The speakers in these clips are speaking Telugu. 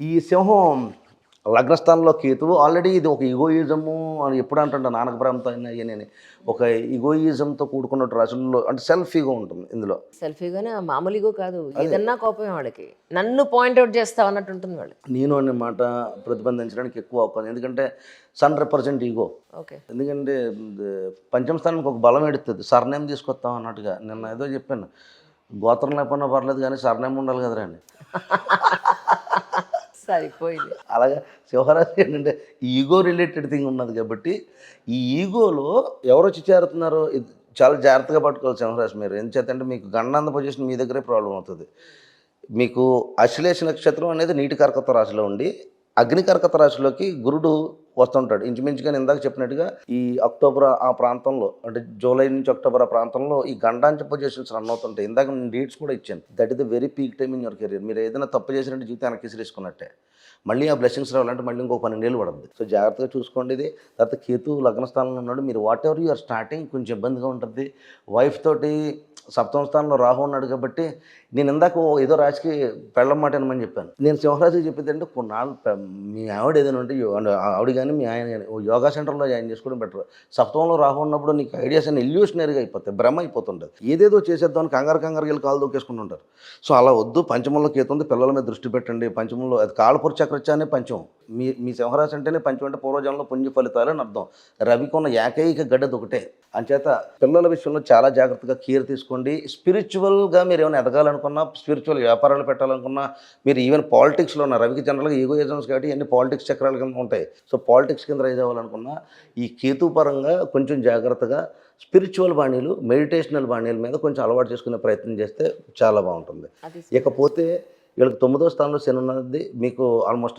ఈ సింహం లగ్నస్థానంలో కేతువు ఆల్రెడీ ఇది ఒక ఈగోయిజము అని ఎప్పుడు అంటుంటా నానక భ్రాంతం అని ఒక ఈగోయిజంతో కూడుకున్న రాశుల్లో అంటే సెల్ఫ్ ఈగో ఉంటుంది ఇందులో. సెల్ఫీగానే మామూలు ఈగో కాదు, ఏదన్నా కోపమే వాళ్ళకి. నన్ను పాయింట్అవుట్ చేస్తావు అన్నట్టు ఉంటుంది వాళ్ళు. నేను అనే మాట ప్రతిబంధించడానికి ఎక్కువ అవకాశం, ఎందుకంటే సన్ రిప్రజెంట్ ఈగో. ఓకే. ఎందుకంటే పంచమ స్థానానికి ఒక బలం ఎడుతుంది, సర్నేమ్ తీసుకొస్తాం అన్నట్టుగా. నిన్న ఏదో చెప్పాను, గోత్రం లేకపోయినా పర్లేదు కానీ సర్నేమ్ ఉండాలి కదరా అని. సరిపోయింది. అలాగే సింహరాశి ఏంటంటే ఈగో రిలేటెడ్ థింగ్ ఉన్నది కాబట్టి ఈ ఈగోలో ఎవరు వచ్చి చేరుతున్నారో ఇది చాలా జాగ్రత్తగా పట్టుకోవాలి సింహరాశి మీరు. ఎందుచేతంటే మీకు గండాంధ పొజిషన్ మీ దగ్గరే ప్రాబ్లం అవుతుంది. మీకు అశ్లేష నక్షత్రం అనేది నీటి కర్కట రాశిలో ఉండి అగ్ని కర్కట రాశిలోకి గురుడు వస్తుంటాడు. ఇంచుమించుగా ఇందాక చెప్పినట్టుగా ఈ అక్టోబర్ ఆ ప్రాంతంలో, అంటే జూలై నుంచి అక్టోబర్ ఆ ప్రాంతంలో ఈ గండాంచ పొజిషన్స్ రన్ అవుతుంటాయి. ఇందాక నేను డేట్స్ కూడా ఇచ్చాను. That is the very peak time in your career. మీరు ఏదైనా తప్పు చేసినట్టు జీవితం వెనక్కి విసిరేసుకున్నట్టే. మళ్ళీ ఆ బ్లెస్సింగ్స్ రావాలంటే మళ్ళీ ఇంకో 12 ఏళ్ళు పడుతుంది. సో జాగ్రత్తగా చూసుకోండి ఇది. తర్వాత కేతు లగ్న స్థానంలో ఉన్నాడు. మీరు whatever you are starting కొంచెం ఇబ్బందిగా ఉంటుంది. వైఫ్ తోటి సప్తమ స్థానంలో రాహు ఉన్నాడు కాబట్టి నేను ఇందాక ఏదో రాశికి పెళ్ళం మాట అనమని చెప్పాను. నేను సింహరాశికి చెప్పేది అంటే కొన్నాళ్ళు మీ ఆవిడ ఏదైనా ఉంటే ఆవిడ కానీ మీ ఆయన కానీ యోగా సెంటర్లో జాయిన్ చేసుకోవడం బెటర్. సప్తమంలో రాహు ఉన్నప్పుడు నీకు ఐడియాస్ అన్ని ఇల్యూషనరీగా అయిపోతాయి, భ్రమ అయిపోతుంటుంది. ఏదేదో చేసేద్దామని కంగారు వెళ్ళి కాలు దూకేసుకుంటుంటారు. సో అలా వద్దు. పంచమంలో కేతు ఉంది, పిల్లల మీద దృష్టి పెట్టండి. పంచమంలో అది కాళపుర చక్రచానే పంచమం. మీ సింహరాశి అంటేనే పంచం అంటే పూర్వజన్మలో పుణ్య ఫలితాలు అని అర్థం. రవికి ఉన్న ఏకైక గడ్డది ఒకటే. అంచేత పిల్లల విషయంలో చాలా జాగ్రత్తగా కేర్ తీసుకోండి. స్పిరిచువల్గా మీరు ఏమైనా ఎదగాలనుకున్నా, స్పిరిచువల్ వ్యాపారాలు పెట్టాలనుకున్నా, మీరు ఈవెన్ పాలిటిక్స్లో ఉన్న రవికి జనరల్గా ఈగోయిజమ్స్ కాబట్టి అన్ని పాలిటిక్స్ చక్రాల కింద ఉంటాయి. సో పాలిటిక్స్ కింద రైజ్ అవ్వాలనుకున్నా ఈ కేతు పరంగా కొంచెం జాగ్రత్తగా స్పిరిచువల్ బాణీలు, మెడిటేషనల్ బాణీల మీద కొంచెం అలవాటు చేసుకునే ప్రయత్నం చేస్తే చాలా బాగుంటుంది. ఇకపోతే వీళ్ళకి 9వ స్థానంలో శని ఉన్నది. మీకు almost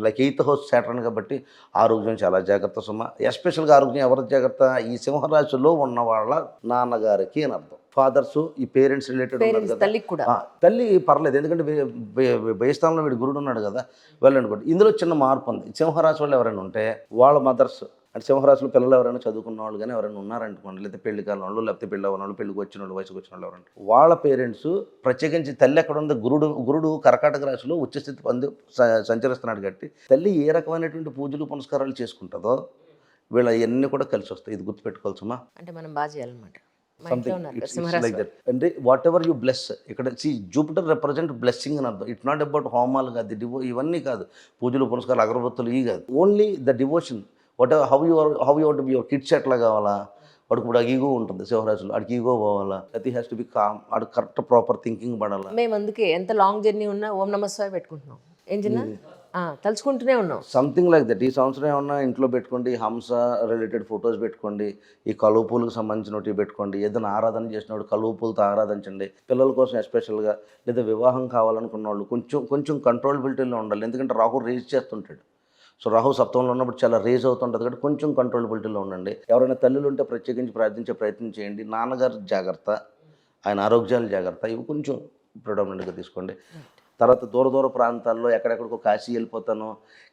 like 8th house Saturn కాబట్టి ఆరోగ్యం చాలా జాగ్రత్త సుమ. ఎస్పెషల్గా ఆరోగ్యం ఎవరి జాగ్రత్త, ఈ సింహరాశిలో ఉన్న వాళ్ళ నాన్నగారికి అని అర్థం. ఫాదర్స్, ఈ పేరెంట్స్ రిలేటెడ్ ఉన్నారు కదా, తల్లి పర్లేదు, ఎందుకంటే వ్యయస్థానంలో వీడు గురుడు ఉన్నాడు కదా, వెళ్ళండి కూడా. ఇందులో చిన్న మార్పు ఉంది. సింహరాశి వాళ్ళు ఎవరైనా ఉంటే వాళ్ళ మదర్స్ అంటే సింహరాశిలో పిల్లలు ఎవరైనా చదువుకున్న వాళ్ళు కానీ ఎవరైనా ఉన్నారనుకోండి, లేకపోతే పెళ్లి కాని వాళ్ళు, లేకపోతే పెళ్ళి అవ్వని వాళ్ళు, పెళ్ళికి వచ్చిన వాళ్ళు, వయసుకు వచ్చిన వాళ్ళు ఎవరంటే వాళ్ళ పేరెంట్స్, ప్రత్యేకించి తల్లి ఎక్కడ ఉంది, గురుడు కర్కాటక రాశిలో ఉచ్చస్థితి పొంది సంచరిస్తున్నాడు కాబట్టి తల్లి ఏ రకమైనటువంటి పూజలు పునస్కారాలు చేసుకుంటుందో వీళ్ళ అవన్నీ కూడా కలిసి వస్తాయి. ఇది గుర్తుపెట్టుకోవాల్సమ్మా. అంటే మనం బాగా చేయాలన్నమాట. Like that. అంటే వాట్ ఎవర్ యూ బ్లెస్, ఇక్కడ జూపిటర్ రిప్రజెంట్ బ్లెస్సింగ్ అని అర్థం. ఇట్ నాట్ అబౌట్ హోమాలు కాదు, ఇవన్నీ కాదు, పూజలు పునస్కారాలు అగరబత్తులు ఇవి కాదు. Only the devotion. What ever how you want be your kids ఎట్లా కావాలా, వాడికి ఇప్పుడు ఈగో ఉంటుంది సింహరాశిలో, వాడికి ఈగో పోవాలా, అది హ్యాస్ టు బి కామ్, వాడు కరెక్ట్ ప్రాపర్ థింకింగ్ పడాలా. మేము అందుకే ఎంత లాంగ్ జర్నీ ఉన్నా ఓం నమః శివాయ పెట్టుకుంటున్నాం. ఏం చిన్న తలుచుకుంటూనే ఉన్నాం. Something like that. ఈ సంవత్సరం ఏమన్నా ఇంట్లో పెట్టుకోండి, హంస రిలేటెడ్ ఫొటోస్ పెట్టుకోండి, ఈ కలువ పూలకు సంబంధించినవి పెట్టుకోండి. ఏదైనా ఆరాధన చేసినప్పుడు కలువ పూలతో ఆరాధించండి. పిల్లల కోసం ఎస్పెషల్గా, లేదా వివాహం కావాలనుకున్న వాళ్ళు కొంచెం కంట్రోలబిలిటీలో ఉండాలి. ఎందుకంటే రాహు రేజ్ చేస్తుంటాడు. సో రాహు సప్తమంలో ఉన్నప్పుడు చాలా రేజ్ అవుతుంటుంది కాబట్టి కొంచెం కంట్రోలబిలిటీలో ఉండండి. ఎవరైనా తల్లులు ఉంటే ప్రత్యేకించి ప్రార్థించే ప్రయత్నం చేయండి. నాన్నగారు జాగ్రత్త, ఆయన ఆరోగ్యాలు జాగ్రత్త, ఇవి కొంచెం ప్రిడామినెంట్గా తీసుకోండి. తర్వాత దూర ప్రాంతాల్లో ఎక్కడెక్కడికో కాశీ వెళ్ళిపోతాను,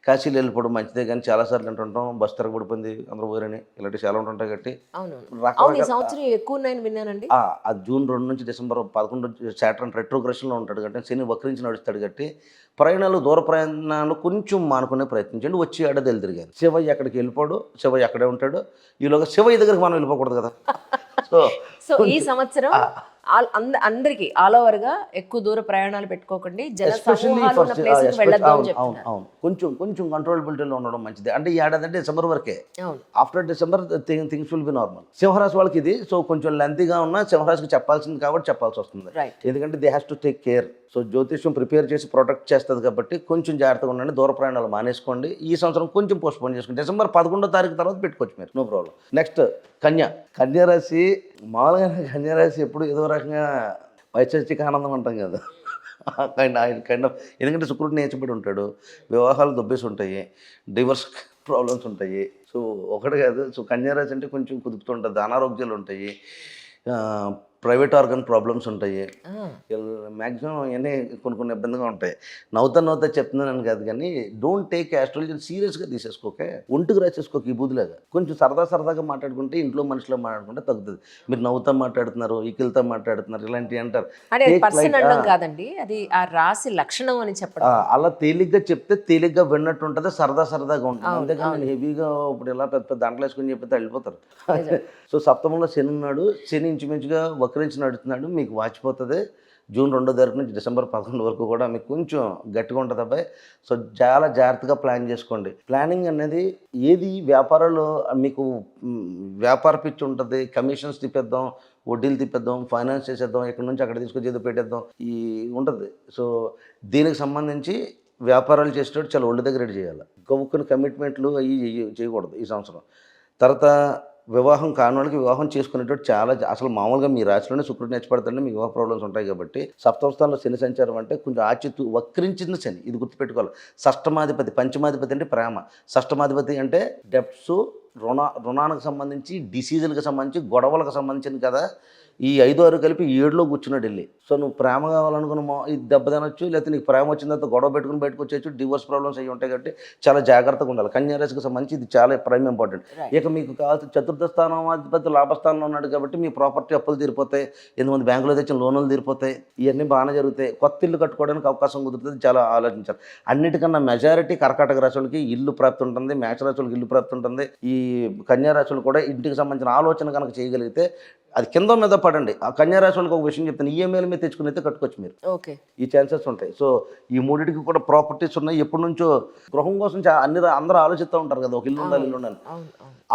కాశీలో వెళ్ళిపోవడం మంచిదే, కానీ చాలాసార్లు అంటుంటాం బస్ తిరగబడిపోయింది అందరూ పోయారని, ఇలాంటివి చాలా ఉంటుంటాయి కాబట్టి అది జూన్ 2 నుంచి డిసెంబర్ 11 సాటర్న్ రెట్రోగ్రెషన్లో ఉంటాడు కాబట్టి, శని వక్రించి నడుస్తాడు కాబట్టి దూర ప్రయాణాలు కొంచెం మానుకునే ప్రయత్నించండి. వచ్చి ఏడాది తిరిగాను. శివయ్య ఎక్కడికి వెళ్ళిపోడు, శివయ్య అక్కడే ఉంటాడు. ఈలోగా శివయ్య దగ్గరికి మనం వెళ్ళిపోకూడదు కదా. సో ఈ సంవత్సరం అందరికి ఆల్ ఓవర్ గా ఎక్కువ దూర ప్రయాణాలు పెట్టుకోకండి. కొంచెం కంట్రోలబిలిటీలో ఉండడం మంచిది. అంటే ఈ ఏడాది అంటే డిసెంబర్ వరకే. After December things will be normal. సింహరాశి వాళ్ళకి ఇది సో కొంచెం లెంతీగా ఉన్నా సింహరాశికి చెప్పాల్సింది కాబట్టి చెప్పాల్సి వస్తుంది. ఎందుకంటే they has to take care. So జ్యోతిష్యం ప్రిపేర్ చేసి ప్రొటెక్ట్ చేస్తుంది కాబట్టి కొంచెం జాగ్రత్తగా ఉండండి. దూర ప్రయాణాలు మానేసుకోండి. ఈ సంవత్సరం కొంచెం పోస్ట్పోన్ చేసుకోండి. డిసెంబర్ 11వ తారీఖు తర్వాత పెట్టుకోవచ్చు మీరు, నో ప్రాబ్లం. నెక్స్ట్ కన్యారాశి. మామూలుగా కన్యారాశి ఎప్పుడు ఏదో రకంగా వైశేషిక ఆనందం అంటాం కదా, ఎందుకంటే శుక్రుడు నేర్చబడి ఉంటాడు, వివాహాలు దొబ్బేసి ఉంటాయి, డివర్స్ ప్రాబ్లమ్స్ ఉంటాయి. సో ఒకటి కాదు. సో కన్యారాశి అంటే కొంచెం కుదుపుతుంటుంది, అనారోగ్యాలు ఉంటాయి, ప్రైవేట్ ఆర్గన్ ప్రాబ్లమ్స్ ఉంటాయి, మ్యాక్సిమం అవన్నీ కొన్ని ఇబ్బందిగా ఉంటాయి. నవ్వుతా చెప్తున్నాను కాదు కానీ డోంట్ టేక్ యాస్ట్రాలజీ సీరియస్గా తీసేసుకోకే, ఒంటికి రాసేసుకోక ఈ బూదిలాగా. కొంచెం సరదాగా మాట్లాడుకుంటే, ఇంట్లో మనుషులో మాట్లాడుకుంటే తగ్గుతుంది. మీరు నవ్వుతా మాట్లాడుతున్నారు, ఈకిలతో మాట్లాడుతున్నారు, ఇలాంటివి అంటారు. అంటే అది పర్సన్ అనడం కాదండి, అది ఆ రాశి లక్షణం అని చెప్పడం. అలా తేలిగ్గా చెప్తే తేలిగ్గా విన్నట్టు ఉంటుంది, సరదాగా ఉంటుంది. అంతేకాని నేను హెవీగా ఇప్పుడు ఇలా పెద్ద పెద్ద దండలు వేసుకొని చెప్తే వెళ్ళిపోతారు. సో సప్తమంలో శని ఉన్నాడు, శని ఇంచుమించుగా వక్రించి నడుస్తున్నాడు, మీకు వాచిపోతుంది. జూన్ 2వ తారీఖు నుంచి డిసెంబర్ 11 వరకు కూడా మీకు కొంచెం గట్టిగా ఉంటుంది అబ్బాయి. సో చాలా జాగ్రత్తగా ప్లాన్ చేసుకోండి. ప్లానింగ్ అనేది ఏది వ్యాపారాలు మీకు వ్యాపార పిచ్చి ఉంటుంది, కమిషన్స్ తిప్పేద్దాం, వడ్డీలు తిప్పేద్దాం, ఫైనాన్స్ చేసేద్దాం, ఇక్కడ నుంచి అక్కడ తీసుకొచ్చి ఏదో పెట్టేద్దాం, ఈ ఉంటుంది. సో దీనికి సంబంధించి వ్యాపారాలు చేసేటప్పుడు చాలా ఒళ్ళు దగ్గర రెడీ చేయాలి. గొప్పని కమిట్మెంట్లు అవి చేయకూడదు ఈ సంవత్సరం. తర్వాత వివాహం కాని వాళ్ళకి వివాహం చేసుకునేటట్టు చాలా అసలు మామూలుగా మీ రాశిలోనే శుక్రుడు నచ్చపడతాడని మీకు వివాహ ప్రాబ్లమ్స్ ఉంటాయి కాబట్టి, సప్తమ స్థానంలో శని సంచారం అంటే కొంచెం వక్రించిన శని, ఇది గుర్తుపెట్టుకోవాలి. షష్టమాధిపతి, పంచమాధిపతి అంటే ప్రేమ, షష్టమాధిపతి అంటే డెప్ట్స్, రుణానికి సంబంధించి, డిసీజులకు సంబంధించి, గొడవలకు సంబంధించింది కదా. ఈ 5, 6 కలిపి 7లో కూర్చున్నాడు వెళ్ళి. సో నువ్వు ప్రేమ కావాలనుకున్న ఇది దెబ్బ తినొచ్చు, లేకపోతే నీకు ప్రేమ వచ్చిన తర్వాత గొడవ పెట్టుకుని బయటకు వచ్చేచ్చు, డివోర్స్ ప్రాబ్లమ్స్ అవి ఉంటాయి కాబట్టి చాలా జాగ్రత్తగా ఉండాలి. కన్యా రాశికి సంబంధించి ఇది చాలా ప్రైమ్ ఇంపార్టెంట్. ఇక మీకు కావాల్సిన చతుర్థ స్థానం అధిపతి లాభస్థానంలో ఉన్నాడు కాబట్టి మీ ప్రాపర్టీ అప్పులు తీరిపోతాయి, 8 బ్యాంకులో తెచ్చిన లోన్లు తీరిపోతాయి, ఇవన్నీ బాగానే జరుగుతాయి. కొత్త ఇల్లు కట్టుకోవడానికి అవకాశం కుదురుతుంది, చాలా ఆలోచించాలి. అన్నిటికన్నా మెజారిటీ కర్కాటక రాశులకి ఇల్లు ప్రాప్తి ఉంటుంది, మేష రాశులకి ఇల్లు ప్రాప్తి ఉంటుంది. ఈ కన్యా రాశులు కూడా ఇంటికి సంబంధించిన ఆలోచన కనుక చేయగలిగితే అది కింద మీద పడండి. ఆ కన్యా రాశి వాళ్ళకి ఒక విషయం చెప్తాను, ఈఎంఐల మీద తెచ్చుకుని అయితే కట్టుకోవచ్చు మీరు. ఓకే, ఈ ఛాన్సెస్ ఉంటాయి. సో ఈ మూడింటికి కూడా ప్రాపర్టీస్ ఉన్నాయి. ఎప్పటి నుంచో గృహం కోసం అందరూ ఆలోచిస్తూ ఉంటారు కదా, ఒక ఇల్లు ఉండాలి.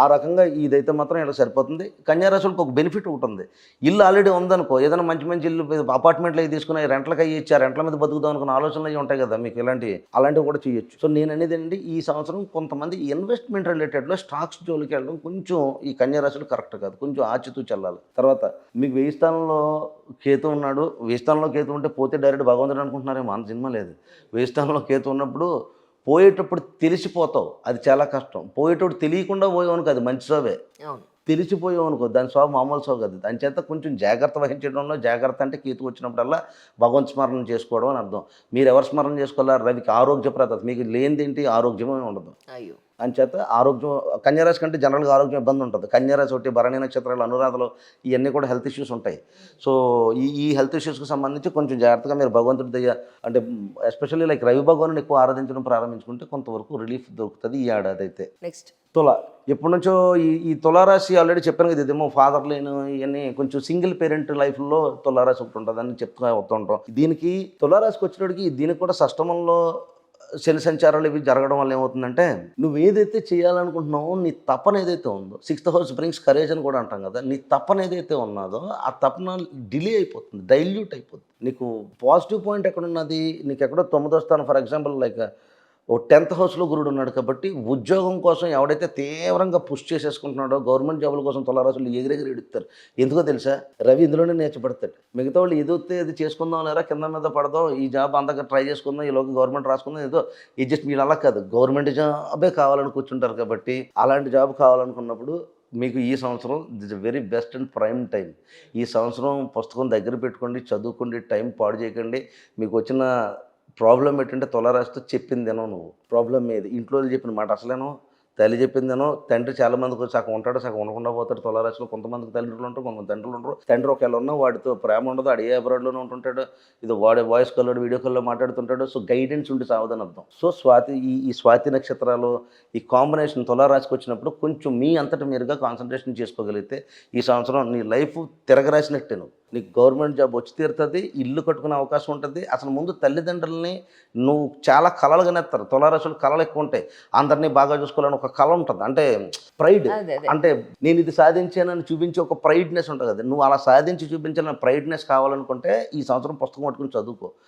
ఆ రకంగా ఇదైతే మాత్రం ఇలా సరిపోతుంది. కన్యా రాశులకు ఒక బెనిఫిట్ ఒకటి ఉంది, ఇల్లు ఆల్రెడీ ఉందనుకో, ఏదైనా మంచి ఇల్లు అపార్ట్మెంట్లు అవి తీసుకుని రెంట్లకి అయ్యి ఇచ్చి రెంట్ల మీద బతుకుదాం అనుకున్న ఆలోచనలు అవి ఉంటాయి కదా మీకు, అలాంటివి కూడా చేయొచ్చు. సో నేను అనేది అండి, ఈ సంవత్సరం కొంతమంది ఇన్వెస్ట్మెంట్ రిలేటెడ్లో స్టాక్స్ జోలికి వెళ్ళడం కొంచెం ఈ కన్యా రాశులు కరెక్ట్ కాదు, కొంచెం ఆచితూ చెల్లాలి. తర్వాత మీకు 1000 స్థానంలో కేతు ఉన్నాడు, 1000 స్థానంలో కేతు ఉంటే పోతే డైరెక్ట్ భగవంతుడు అనుకుంటున్నారేమో, అంత సినిమా లేదు. 1000 స్థానంలో కేతు ఉన్నప్పుడు పోయేటప్పుడు తెలిసిపోతావు, అది చాలా కష్టం. పోయేటప్పుడు తెలియకుండా పోయావనుకో అది మంచి శోభే, తెలిసిపోయావు అనుకో దాని శోభ మామూలు శోభ కాదు. దాని చేత కొంచెం జాగ్రత్త వహించడంలో, జాగ్రత్త అంటే కేతు వచ్చినప్పుడల్లా భగవంత్ స్మరణ చేసుకోవడం అని అర్థం. మీరు ఎవరు స్మరణ చేసుకోవాలా, రవికి ఆరోగ్యప్రదత, మీకు లేనిదేంటి ఆరోగ్యమే ఉండదు. అయ్యో, అంచేత ఆరోగ్యం కన్యారాశి కంటే జనరల్గా ఆరోగ్యం ఇబ్బంది ఉంటుంది. కన్యారాశి ఒకటి, భరణి నక్షత్రాలు, అనురాధలు, ఇవన్నీ కూడా హెల్త్ ఇష్యూస్ ఉంటాయి. సో ఈ హెల్త్ ఇష్యూస్కి సంబంధించి కొంచెం జాగ్రత్తగా మీరు భగవంతుడి దయ అంటే ఎస్పెషల్లీ లైక్ రవి భగవాను ఎక్కువ ఆరాధించడం ప్రారంభించుకుంటే కొంతవరకు రిలీఫ్ దొరుకుతుంది ఈ ఏడాది అయితే. నెక్స్ట్ తుల, ఎప్పటి నుంచో ఈ తులారాశి ఆల్రెడీ చెప్పాను కదా, ఇదేమో ఫాదర్ లేను ఇవన్నీ కొంచెం సింగిల్ పేరెంట్ లైఫ్లో తులారాశి ఒకటి ఉంటుంది అని చెప్తూ వస్తుంటాం. దీనికి తులారాశికి వచ్చినప్పటికి దీనికి కూడా షష్టమంలో శని సంచారాలు ఇవి జరగడం వల్ల ఏమవుతుందంటే, నువ్వు ఏదైతే చేయాలనుకుంటున్నావో నీ తపన ఏదైతే ఉందో, 6th హౌస్ బ్రింగ్స్ కరేజ్ అని కూడా అంటాం కదా, నీ తపన ఏదైతే ఉన్నదో ఆ తపన డిలే అయిపోతుంది, డైల్యూట్ అయిపోతుంది. నీకు పాజిటివ్ పాయింట్ ఎక్కడున్నది, నీకు ఎక్కడో 9వ స్థానం for example like oh 10th హౌస్లో గురుడు ఉన్నాడు కాబట్టి ఉద్యోగం కోసం ఎవడైతే తీవ్రంగా పుష్ చేసేసుకుంటున్నాడో, గవర్నమెంట్ జాబుల కోసం తులారాశులు ఎగిరెగిరి ఎడుతారు. ఎందుకో తెలుసా, రవి ఇందులోనే నేర్చబడతాడు. మిగతా వాళ్ళు ఏదైతే ఇది చేసుకుందాం లేరా, కింద మీద పడదాం, ఈ జాబ్ అంతగా ట్రై చేసుకుందాం, ఈలోకి గవర్నమెంట్ రాసుకుందాం, ఏదో ఇది జస్ట్ మీరు అలా కాదు, గవర్నమెంట్ జాబే కావాలని కూర్చుంటారు కాబట్టి అలాంటి జాబ్ కావాలనుకున్నప్పుడు మీకు ఈ సంవత్సరం this very best and prime time. ఈ సంవత్సరం పుస్తకం దగ్గర పెట్టుకోండి, చదువుకోండి, టైం పాడు చేయకండి. మీకు వచ్చిన ప్రాబ్లం ఏంటంటే తులారాశితో చెప్పిందేనో నువ్వు ప్రాబ్లం ఏది, ఇంట్లో చెప్పిన మాట అసలేనో, తల్లి చెప్పిందేనో, తండ్రి చాలా మందికి సగం ఉంటాడు, సగం ఉండకుండా పోతాడు తులారాశిలో. కొంతమందికి తల్లిదండ్రులు ఉంటారు, కొంతమంది తండ్రులు ఉంటారు. తండ్రి ఒకవేళ ఉన్నా వాడితో ప్రేమ ఉండదు, అడిగే అబ్రాడ్లోనే ఉంటుంటాడు, ఇది వాడే వాయిస్ కాల్లో వీడియో కాల్లో మాట్లాడుతుంటాడు. సో గైడెన్స్ ఉండి సావదని అర్థం. సో ఈ స్వాతి నక్షత్రాలు ఈ కాంబినేషన్ తులారాశికి వచ్చినప్పుడు కొంచెం మీ అంతటా మీరుగా కాన్సన్ట్రేషన్ చేసుకోగలిగితే ఈ సంవత్సరం నీ లైఫ్ తిరగరాసినట్టే. నీకు గవర్నమెంట్ జాబ్ వచ్చి తీరుతుంది, ఇల్లు కట్టుకునే అవకాశం ఉంటుంది. అసలు ముందు తల్లిదండ్రులని నువ్వు చాలా కళలు కనేస్తారు. తులారాశులు కళలు ఎక్కువ ఉంటాయి, అందరినీ బాగా చూసుకోవాలని ఒక కళ ఉంటుంది, అంటే ప్రైడ్, అంటే నేను ఇది సాధించానని చూపించే ఒక ప్రైడ్నెస్ ఉంటుంది కదా. నువ్వు అలా సాధించి చూపించాలని ప్రైడ్నెస్ కావాలనుకుంటే ఈ సంవత్సరం పుస్తకం పట్టుకుని చదువుకో.